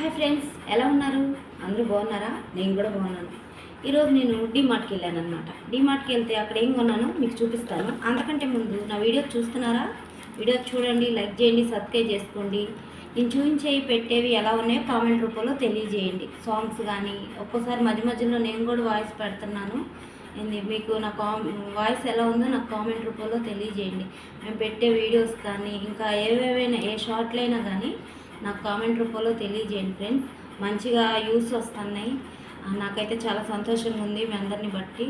Hi friends, ఎలా ఉన్నారు? అందరూ బాగున్నారా? నేను కూడా బాగున్నాను. ఈరోజు నేను డీమార్ట్కి వెళ్ళాను అనమాట. డీమార్ట్కి వెళ్తే అక్కడ ఏం కొన్నానో మీకు చూపిస్తాను. అంతకంటే ముందు నా వీడియో చూస్తున్నారా? వీడియో చూడండి, లైక్ చేయండి, సబ్స్క్రైబ్ చేసుకోండి. నేను చూపించేవి పెట్టేవి ఎలా ఉన్నాయో కామెంట్ రూపంలో తెలియజేయండి. సాంగ్స్ కానీ ఒక్కోసారి మధ్య మధ్యలో నేను కూడా వాయిస్ పెడుతున్నాను. మీకు నా వాయిస్ ఎలా ఉందో నాకు కామెంట్ రూపంలో తెలియజేయండి. మేము పెట్టే వీడియోస్ కానీ ఇంకా ఏవేవైనా ఏ షార్ట్లైనా కానీ నాకు కామెంట్ రూపంలో తెలియజేయండి ఫ్రెండ్స్. మంచిగా యూస్ వస్తున్నాయి. నాకైతే చాలా సంతోషంగా ఉంది మీ అందరిని బట్టి.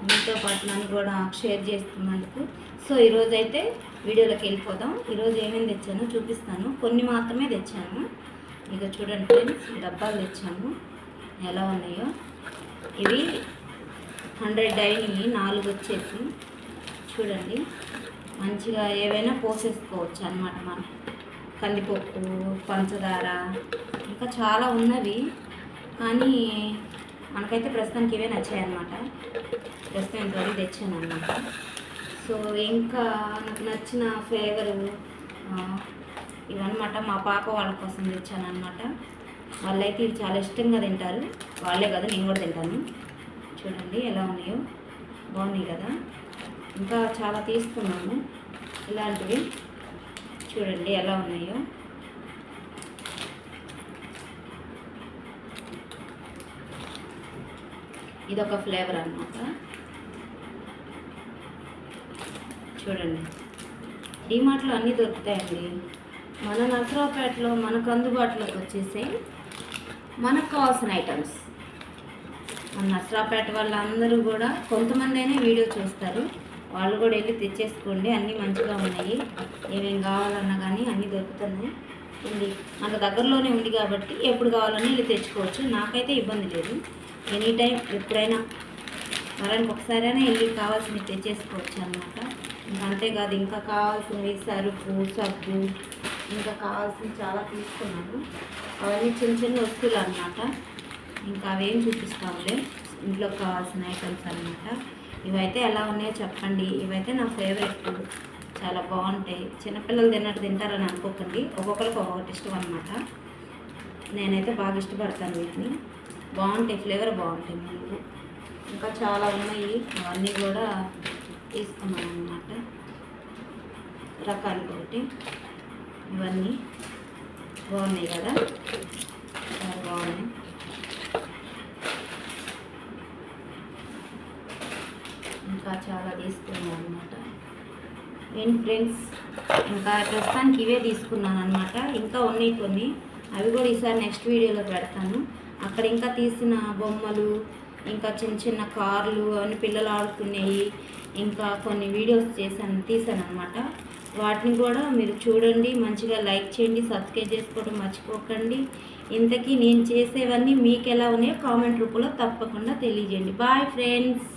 మీతో పాటు నన్ను కూడా షేర్ చేస్తున్నందుకు. సో ఈరోజు అయితే వీడియోలోకి వెళ్ళిపోదాం. ఈరోజు ఏమేమి తెచ్చానో చూపిస్తాను. కొన్ని మాత్రమే తెచ్చాను. ఇక చూడండి ఫ్రెండ్స్, డబ్బాలు తెచ్చాను ఎలా ఉన్నాయో. ఇవి 100 డైని 4 వచ్చేసి చూడండి. మంచిగా ఏవైనా పోసేసుకోవచ్చు అన్నమాట. మనం కందిపప్పు, పంచదార ఇంకా చాలా ఉన్నవి, కానీ మనకైతే ప్రస్తుతానికి ఇవే నచ్చాయన్నమాట. ప్రస్తుతం ఇంతవరకు తెచ్చాను అన్నమాట. సో ఇంకా నాకు నచ్చిన ఫ్లేవరు ఇవన్నమాట. మా పాప వాళ్ళ కోసం తెచ్చాను అనమాట. వాళ్ళైతే ఇవి చాలా ఇష్టంగా తింటారు. వాళ్ళే కదా, నేను కూడా తింటాను. చూడండి ఎలా ఉన్నాయో, బాగున్నాయి కదా. ఇంకా చాలా తీసుకున్నాను ఇలాంటివి. చూడండి ఎలా ఉన్నాయో. ఇదొక ఫ్లేవర్ అన్నమాట. చూడండి, డీమార్ట్లో అన్నీ దొరుకుతాయండి. మన నరసరావుపేటలో మనకు అందుబాటులోకి వచ్చేసి మనకు కావాల్సిన ఐటమ్స్. మన నరసరావుపేట వాళ్ళందరూ కూడా కొంతమంది అయినా వీడియో చూస్తారు. వాళ్ళు కూడా వెళ్ళి తెచ్చేసుకోండి. అన్నీ మంచిగా ఉన్నాయి. ఏమేమి కావాలన్నా కానీ అన్నీ దొరుకుతున్నాయి. ఉంది మనకు దగ్గరలోనే ఉంది కాబట్టి ఎప్పుడు కావాలన్నా వెళ్ళి తెచ్చుకోవచ్చు. నాకైతే ఇబ్బంది లేదు. ఎనీ టైం ఎప్పుడైనా వారానికి ఒకసారైనా వెళ్ళి కావాల్సినవి తెచ్చేసుకోవచ్చు అన్నమాట. ఇంకా అంతేకాదు, ఇంకా కావాల్సినవి సరుకు, సబ్బు, ఇంకా కావాల్సినవి చాలా తీసుకున్నాను. అవన్నీ చిన్న చిన్న వస్తువులు అన్నమాట. ఇంకా అవేం చూపిస్తాంలే, ఇంట్లో కావాల్సిన ఐటమ్స్ అన్నమాట. ఇవైతే ఎలా ఉన్నాయో చెప్పండి. ఇవైతే నా ఫేవరెట్, చాలా బాగుంటాయి. చిన్నపిల్లలు తిన్నట్టు తింటారని అనుకోకండి, ఒక్కొక్కరికి ఒక్కొక్కటి ఇష్టం అనమాట. నేనైతే బాగా ఇష్టపడతాను వీటిని. బాగుంటాయి, ఫ్లేవర్ బాగుంటాయి. మనకు ఇంకా చాలా ఉన్నాయి, అవన్నీ కూడా తీసుకున్నాను అన్నమాట. రకానికి ఒకటి ఇవన్నీ బాగున్నాయి కదా, చాలా బాగున్నాయి. ఇంకా చాలా తీసుకున్నాను అనమాట. ఏంటి ఫ్రెండ్స్, ఇంకా ప్రస్తుతానికి ఇవే తీసుకున్నాను అనమాట. ఇంకా ఉన్నాయి కొన్ని, అవి కూడా ఈసారి నెక్స్ట్ వీడియోలో పెడతాను. అక్కడ ఇంకా తీసిన బొమ్మలు, ఇంకా చిన్న చిన్న కార్లు, అవన్నీ పిల్లలు ఆడుకునేవి, ఇంకా కొన్ని వీడియోస్ తీసాను అనమాట. వాటిని కూడా మీరు చూడండి, మంచిగా లైక్ చేయండి, సబ్స్క్రైబ్ చేసుకోవడం మర్చిపోకండి. ఇంతకీ నేను చేసేవన్నీ మీకు ఎలా ఉన్నాయో కామెంట్ రూపంలో తప్పకుండా తెలియజేయండి. Bye friends.